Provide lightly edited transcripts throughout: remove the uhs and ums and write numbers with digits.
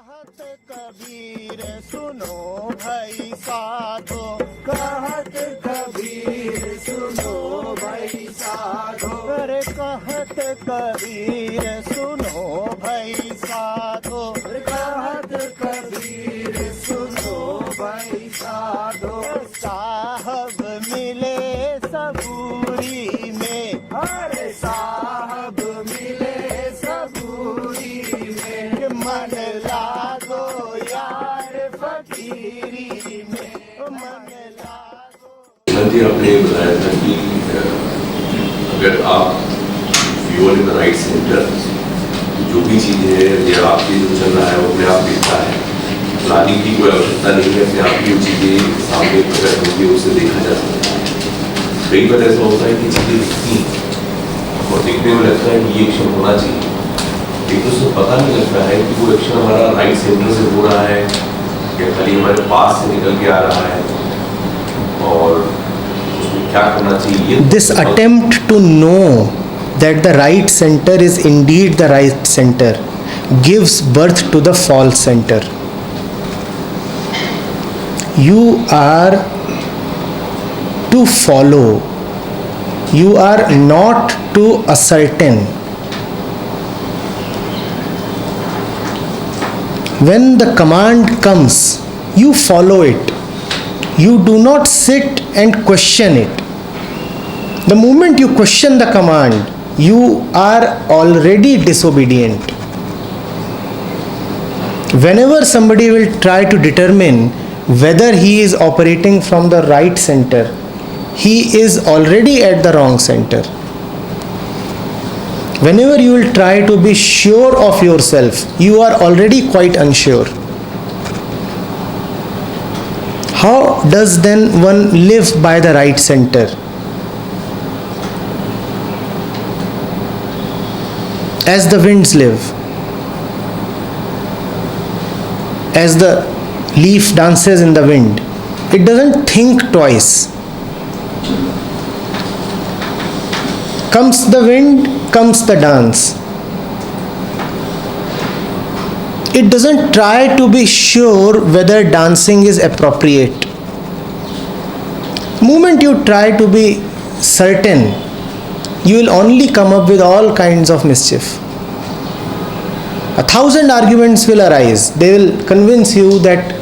कहत कबीर सुनो भाई साधो, कहत कबीर सुनो भाई साधो, अरे कहत कबीर सुनो भाई साधो, कहत कबीर सुनो भाई साधो। साहब मिले सबूरी में, अरे साहब मिले सबूरी में, मन लागो यार फकीरी में, मन लागो। जी आपने बताया था कि अगर आप you are in the right centre, जो भी चीज़ें या आपके जो चल रहा है वो अपने आप दिखता है, प्लानिंग की कोई आवश्यकता नहीं है, अपने आप की चीज़ें सामने प्रकट होगी, उसे देखा जा सकता है। कई बार ऐसा होता है कि चीज़ें दिखती हैं और दिखने में लगता है कि ये एक्शन होना चाहिए, लेकिन उसको पता नहीं लगता है कि वो एक्शन हमारा राइट सेंटर से हो रहा है या खाली हमारे पास से निकल के आ रहा है और उसमें क्या करना चाहिए। This attempt to know that the right center is indeed the right center gives birth to the false center. You are to follow, you are not to ascertain. When the command comes, you follow it. You do not sit and question it. The moment you question the command, you are already disobedient. Whenever somebody will try to determine whether he is operating from the right center, he is already at the wrong center. Whenever you will try to be sure of yourself, you are already quite unsure. How does then one live by the right center? As the winds live, as the leaf dances in the wind, it doesn't think twice. Comes the wind, comes the dance. It doesn't try to be sure whether dancing is appropriate. Moment you try to be certain, you will only come up with all kinds of mischief. 1,000 arguments will arise. They will convince you that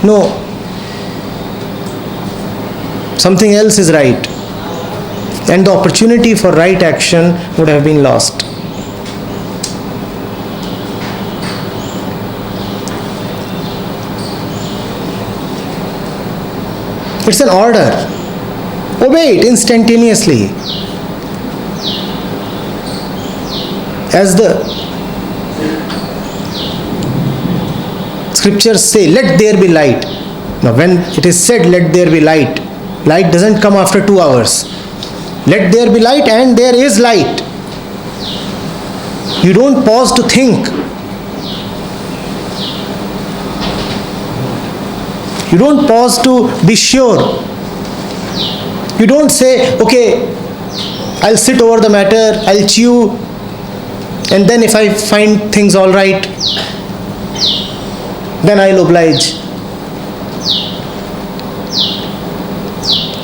no, something else is right, and the opportunity for right action would have been lost. It's an order. Obey it instantaneously. As the scriptures say, let there be light. Now when it is said let there be light, light doesn't come after 2 hours. Let there be light and there is light. You don't pause to think. You don't pause to be sure. You don't say, okay, I'll sit over the matter, I'll chew, and then if I find things all right, then I'll oblige.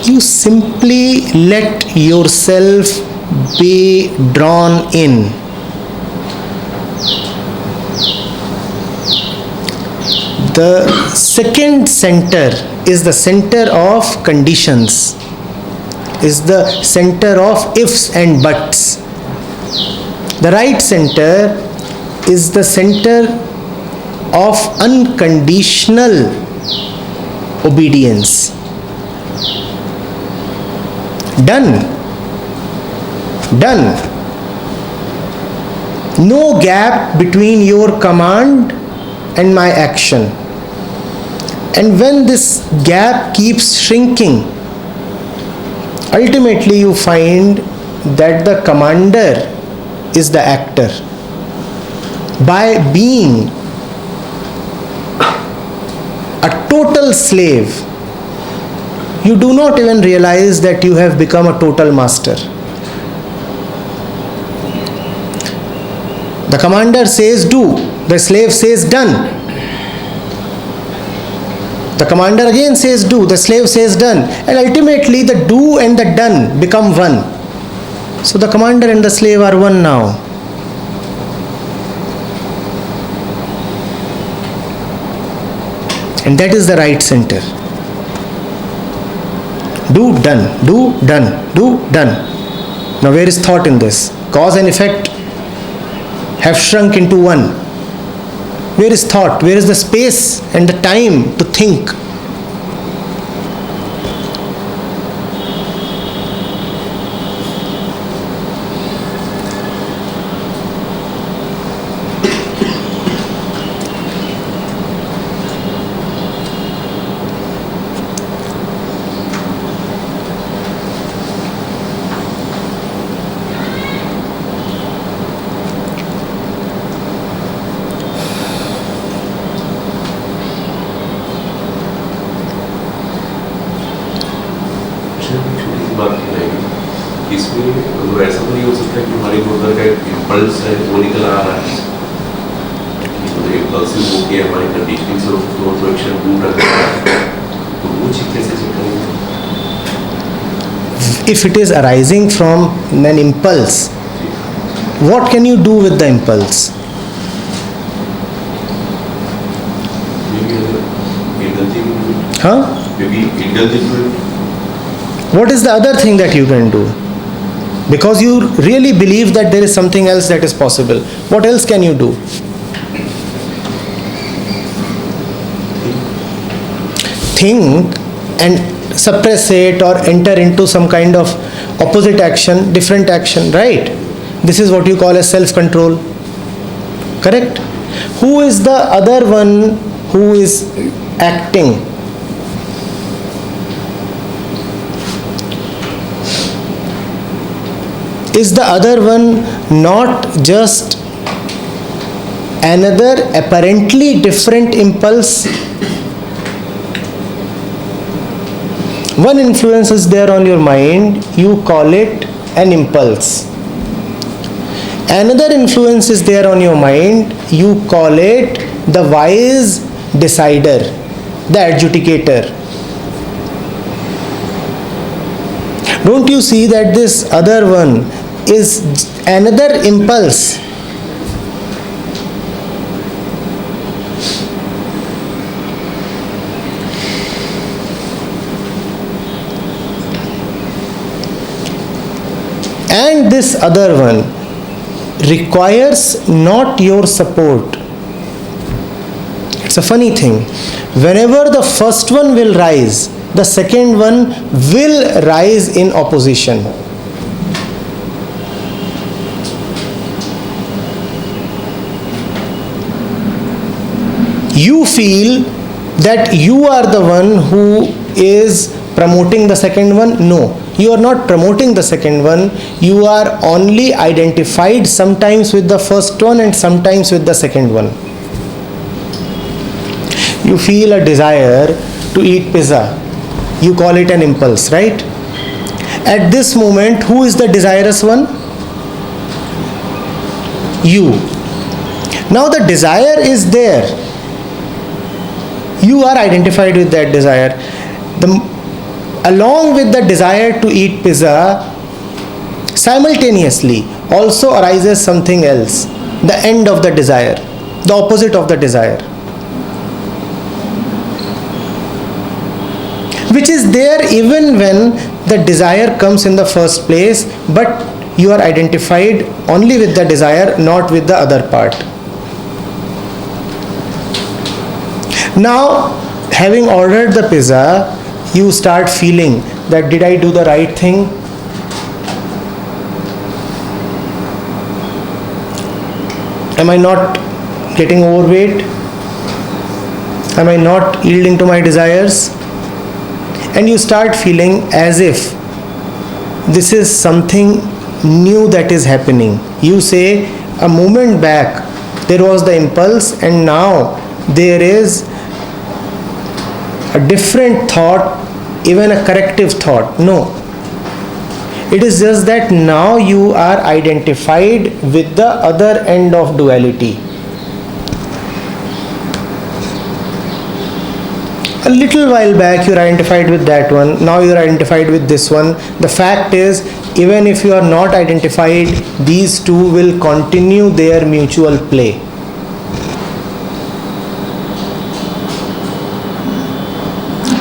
You simply let yourself be drawn in. The second center is the center of conditions, is the center of ifs and buts. The right center is the center of unconditional obedience. Done. Done. No gap between your command and my action. And when this gap keeps shrinking, ultimately you find that the commander is the actor. By being a total slave, you do not even realize that you have become a total master. The commander says do, the slave says done. The commander again says do, the slave says done, and ultimately the do and the done become one. So the commander and the slave are one now. And that is the right center. Do, done, do, done, do, done. Now where is thought in this? Cause and effect have shrunk into one. Where is thought? Where is the space and the time to think? इसमें मतलब ऐसा तो नहीं हो सकता कि हमारे अंदर का इम्पल्स है वो निकल आ रहा है, इम्पल्सिव होके हमारी कंडीशनिंग से तो एक्शन दूर रखा है, तो वो चीज़ कैसे चेक करेंगे? If it is arising from an impulse, what can you do with the impulse? Huh? Maybe indulge into it. What is the other thing that you can do? Because you really believe that there is something else that is possible. What else can you do? Think and suppress it or enter into some kind of opposite action, different action, right? This is what you call as self-control. Correct? Who is the other one who is acting? Is the other one not just another apparently different impulse? One influence is there on your mind, you call it an impulse. Another influence is there on your mind, you call it the wise decider, the adjudicator. Don't you see that this other one is another impulse? And this other one requires not your support. It's a funny thing. Whenever the first one will rise, the second one will rise in opposition. You feel that you are the one who is promoting the second one. No, you are not promoting the second one. You are only identified sometimes with the first one and sometimes with the second one. You feel a desire to eat pizza. You call it an impulse, right? At this moment, who is the desirous one? You. Now the desire is there. You are identified with that desire. Along with the desire to eat pizza, simultaneously also arises something else, the end of the desire, the opposite of the desire, which is there even when the desire comes in the first place, but you are identified only with the desire, not with the other part. Now, having ordered the pizza, you start feeling that did I do the right thing? Am I not getting overweight? Am I not yielding to my desires? And you start feeling as if this is something new that is happening. You say, a moment back there was the impulse and now there is a different thought, even a corrective thought. No. It is just that now you are identified with the other end of duality. A little while back you are identified with that one, now you are identified with this one. The fact is, even if you are not identified, these two will continue their mutual play.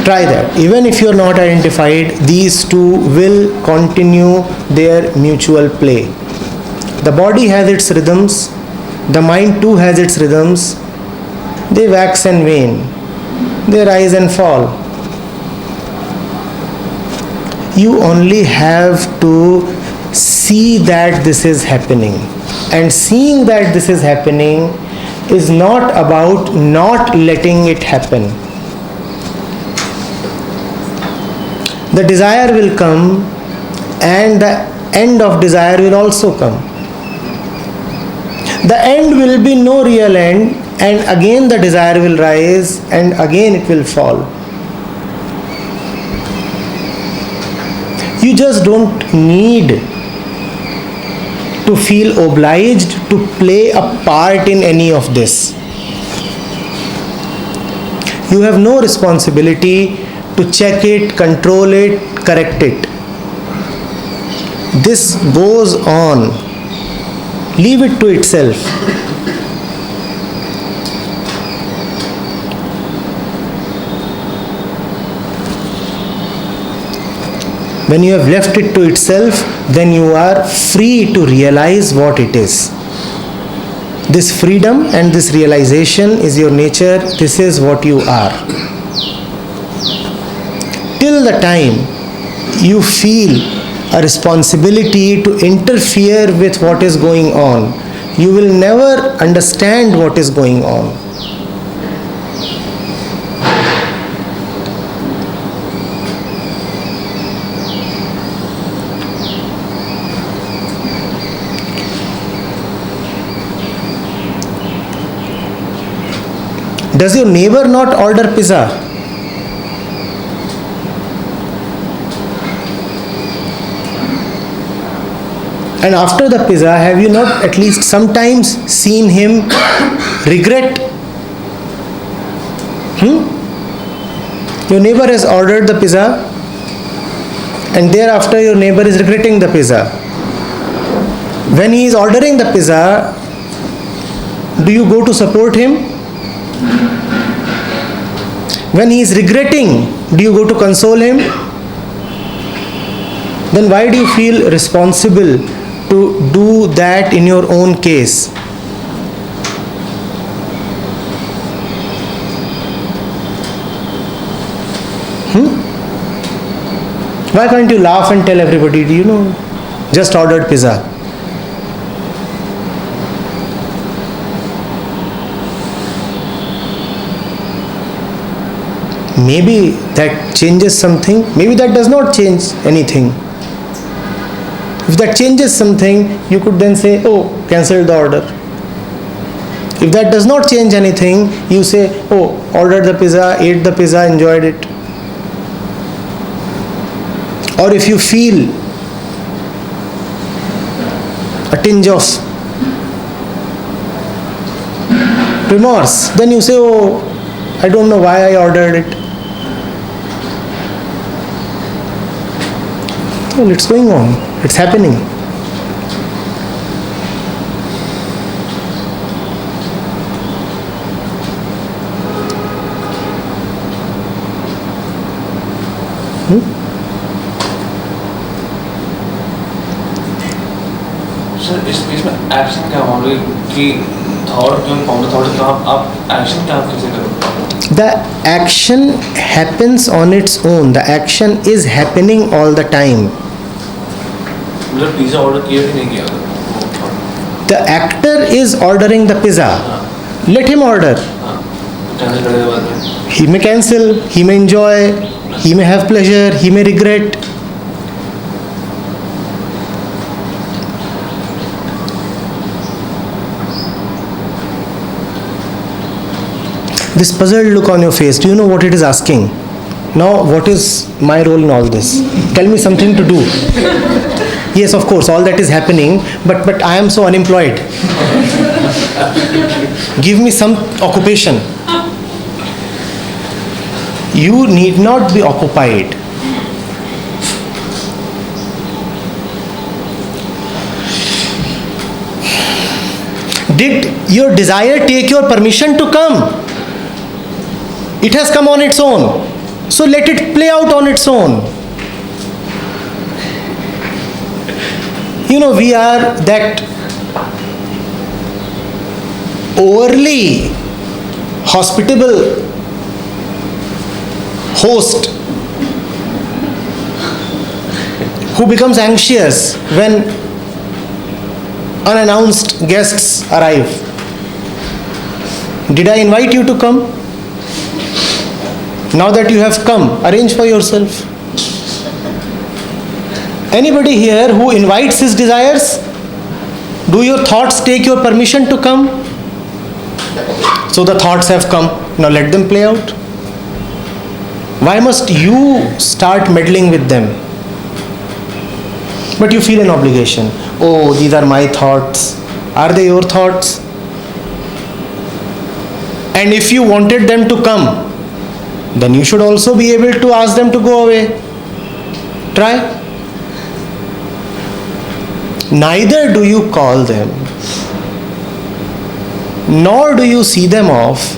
Try that. Even if you are not identified, these two will continue their mutual play. The body has its rhythms, the mind too has its rhythms. They wax and wane, they rise and fall. You only have to see that this is happening. And seeing that this is happening is not about not letting it happen. The desire will come and the end of desire will also come. The end will be no real end, and again the desire will rise and again it will fall. You just don't need to feel obliged to play a part in any of this. You have no responsibility to check it, control it, correct it. This goes on. Leave it to itself. When you have left it to itself, then you are free to realize what it is. This freedom and this realization is your nature. This is what you are. Till the time you feel a responsibility to interfere with what is going on, you will never understand what is going on. Does your neighbor not order pizza? And after the pizza, have you not at least sometimes seen him regret? Your neighbor has ordered the pizza, and thereafter your neighbor is regretting the pizza. When he is ordering the pizza, do you go to support him? When he is regretting, do you go to console him? Then why do you feel responsible to do that in your own case? Why can't you laugh and tell everybody, do you know, just ordered pizza? Maybe that changes something, maybe that does not change anything. If that changes something, you could then say, oh, cancel the order. If that does not change anything, you say, oh, ordered the pizza, ate the pizza, enjoyed it. Or if you feel a tinge of remorse, then you say, oh, I don't know why I ordered it. Well, it's going on. It's happening. Sir इसमें action क्या होगा कि thought जो counter thought है तो आप action क्या कैसे करोगे? The action happens on its own. The action is happening all the time. मतलब पिज़्ज़ा ऑर्डर किया कि नहीं किया? The actor is ordering the pizza. Let him order. Cancel करने के बाद में He may cancel, he may enjoy, he may have pleasure, he may regret. This puzzled look on your face, do you know what it is asking? Now, what is my role in all this? Tell me something to do. Yes, of course, all that is happening, but I am so unemployed. Give me some occupation. You need not be occupied. Did your desire take your permission to come? It has come on its own. So let it play out on its own. You know, we are that overly hospitable host who becomes anxious when unannounced guests arrive. Did I invite you to come? Now that you have come, arrange for yourself. Anybody here who invites his desires? Do your thoughts take your permission to come? So the thoughts have come. Now let them play out. Why must you start meddling with them? But you feel an obligation. Oh, these are my thoughts. Are they your thoughts? And if you wanted them to come, then you should also be able to ask them to go away. Try. Neither do you call them, nor do you see them off.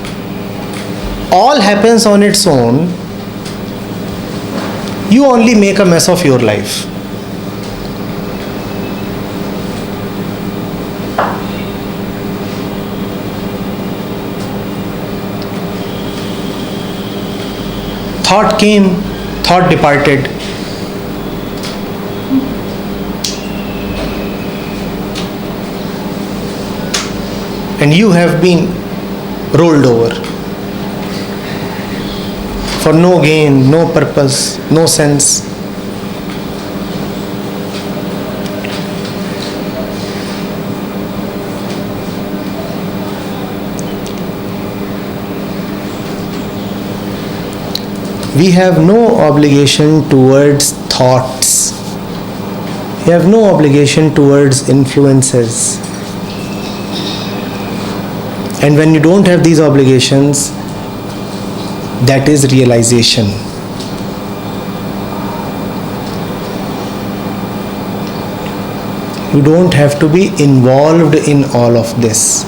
All happens on its own. You only make a mess of your life. Thought came, thought departed. And you have been rolled over for no gain, no purpose, no sense. We have no obligation towards thoughts. We have no obligation towards influences. And when you don't have these obligations, that is realization. You don't have to be involved in all of this.